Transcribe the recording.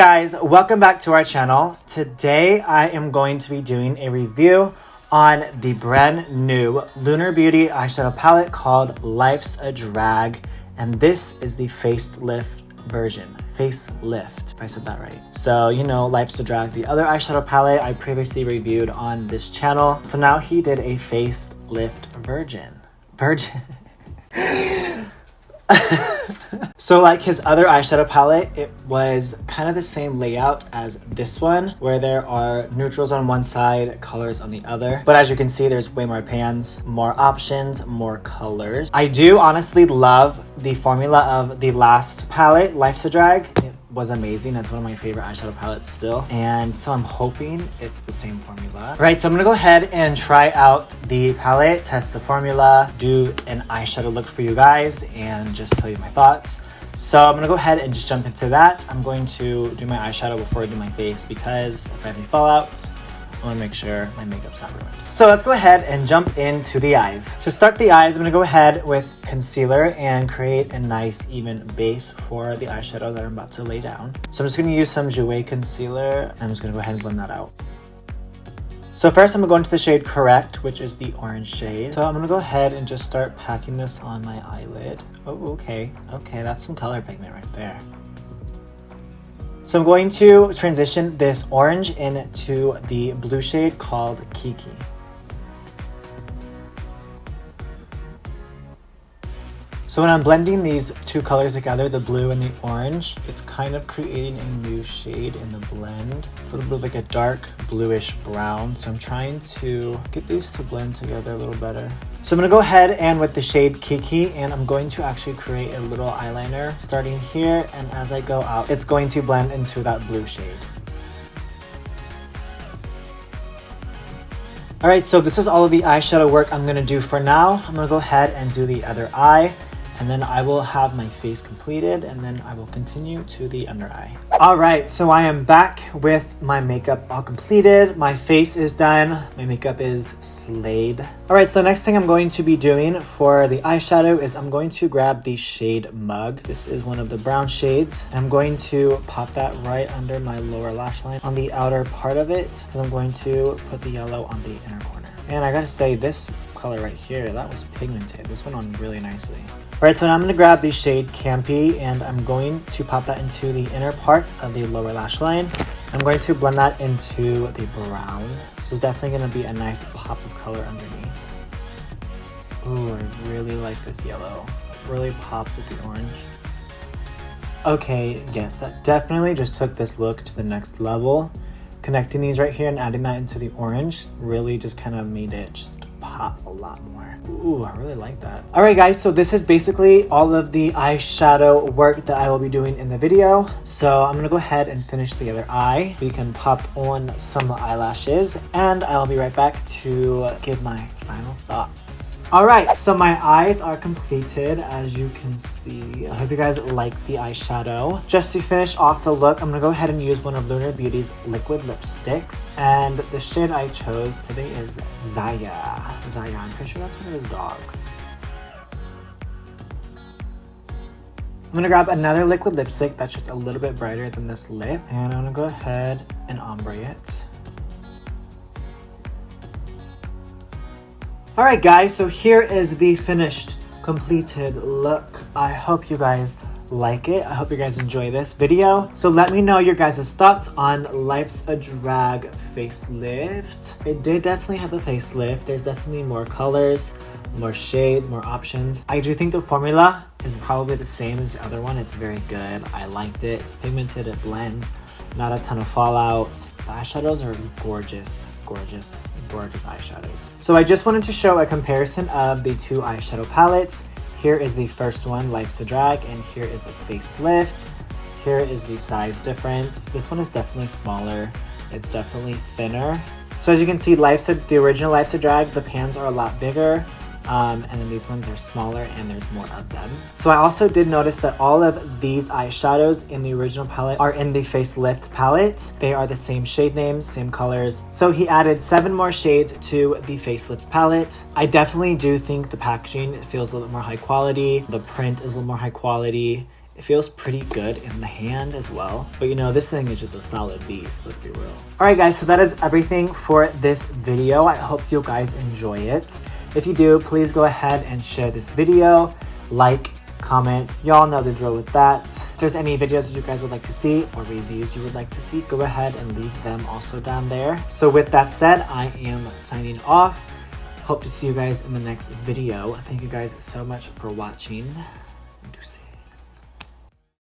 Guys, welcome back to our channel. Today I am going to be doing a review on the brand new Lunar Beauty eyeshadow palette called Life's a Drag, and this is the facelift version. Facelift, if I said that right. So, you know, Life's a Drag, the other eyeshadow palette I previously reviewed on this channel. So now he did a facelift version. So like his other eyeshadow palette, it was kind of the same layout as this one, where there are neutrals on one side, colors on the other. But as you can see, there's way more pans, more options, more colors. I do honestly love the formula of the last palette, Life's a Drag. It was amazing. That's one of my favorite eyeshadow palettes still. And so I'm hoping it's the same formula. Right, so I'm gonna go ahead and try out the palette, test the formula, do an eyeshadow look for you guys, and just tell you my thoughts. So I'm gonna go ahead and just jump into that. I'm going to do my eyeshadow before I do my face because if I have any fallouts, I wanna make sure my makeup's not ruined. So let's go ahead and jump into the eyes. To start the eyes, I'm gonna go ahead with concealer and create a nice even base for the eyeshadow that I'm about to lay down. So I'm just gonna use some Jouer concealer. I'm just gonna go ahead and blend that out. So first I'm gonna go into the shade Correct, which is the orange shade. So I'm gonna go ahead and just start packing this on my eyelid. Oh, okay, that's some color pigment right there. So I'm going to transition this orange into the blue shade called Kiki. So when I'm blending these two colors together, the blue and the orange, it's kind of creating a new shade in the blend. It's a little bit like a dark bluish brown. So I'm trying to get these to blend together a little better. So I'm gonna go ahead and with the shade Kiki, and I'm going to actually create a little eyeliner starting here, and as I go out, it's going to blend into that blue shade. All right, so this is all of the eyeshadow work I'm gonna do for now. I'm gonna go ahead and do the other eye, and then I will have my face completed, and then I will continue to the under eye. All right, so I am back with my makeup all completed. My face is done. My makeup is slayed. All right, so the next thing I'm going to be doing for the eyeshadow is I'm going to grab the shade Mug. This is one of the brown shades. And I'm going to pop that right under my lower lash line on the outer part of it, because I'm going to put the yellow on the inner corner. And I gotta say, this color right here, that was pigmented. This went on really nicely. All right, so now I'm gonna grab the shade Campy, and I'm going to pop that into the inner part of the lower lash line. I'm going to blend that into the brown. This is definitely gonna be a nice pop of color underneath. Ooh, I really like this yellow. It really pops with the orange. Okay, yes, that definitely just took this look to the next level. Connecting these right here and adding that into the orange really just kind of made it just pop a lot more. Ooh, I really like that. All right, guys, so this is basically all of the eyeshadow work that I will be doing in the video. So I'm gonna go ahead and finish the other eye. We can pop on some eyelashes, and I'll be right back to give my final thoughts. All right, so my eyes are completed, as you can see. I hope you guys like the eyeshadow. Just to finish off the look, I'm gonna go ahead and use one of Lunar Beauty's liquid lipsticks. And the shade I chose today is Zaya. I'm pretty sure that's one of his dogs. I'm gonna grab another liquid lipstick that's just a little bit brighter than this lip. And I'm gonna go ahead and ombre it. All right, guys, so here is the finished, completed look. I hope you guys like it. I hope you guys enjoy this video. So let me know your guys' thoughts on Life's a Drag facelift. It did definitely have a facelift. There's definitely more colors, more shades, more options. I do think the formula is probably the same as the other one. It's very good. I liked it. It's pigmented, it blends, not a ton of fallout. The eyeshadows are gorgeous. Gorgeous eyeshadows. So I just wanted to show a comparison of the two eyeshadow palettes. Here is the first one, Life's a Drag, and here is the facelift. Here is the size difference. This one is definitely smaller. It's definitely thinner. So as you can see, the original Life's a Drag, the pans are a lot bigger. And then these ones are smaller and there's more of them. So I also did notice that all of these eyeshadows in the original palette are in the facelift palette. They are the same shade names, same colors. So he added 7 more shades to the facelift palette. I definitely do think the packaging feels a little bit more high quality. The print is a little more high quality. It feels pretty good in the hand as well. But you know, this thing is just a solid beast, let's be real. Alright guys, so that is everything for this video. I hope you guys enjoy it. If you do, please go ahead and share this video, like, comment. Y'all know the drill with that. If there's any videos that you guys would like to see or reviews you would like to see, go ahead and leave them also down there. So with that said, I am signing off. Hope to see you guys in the next video. Thank you guys so much for watching.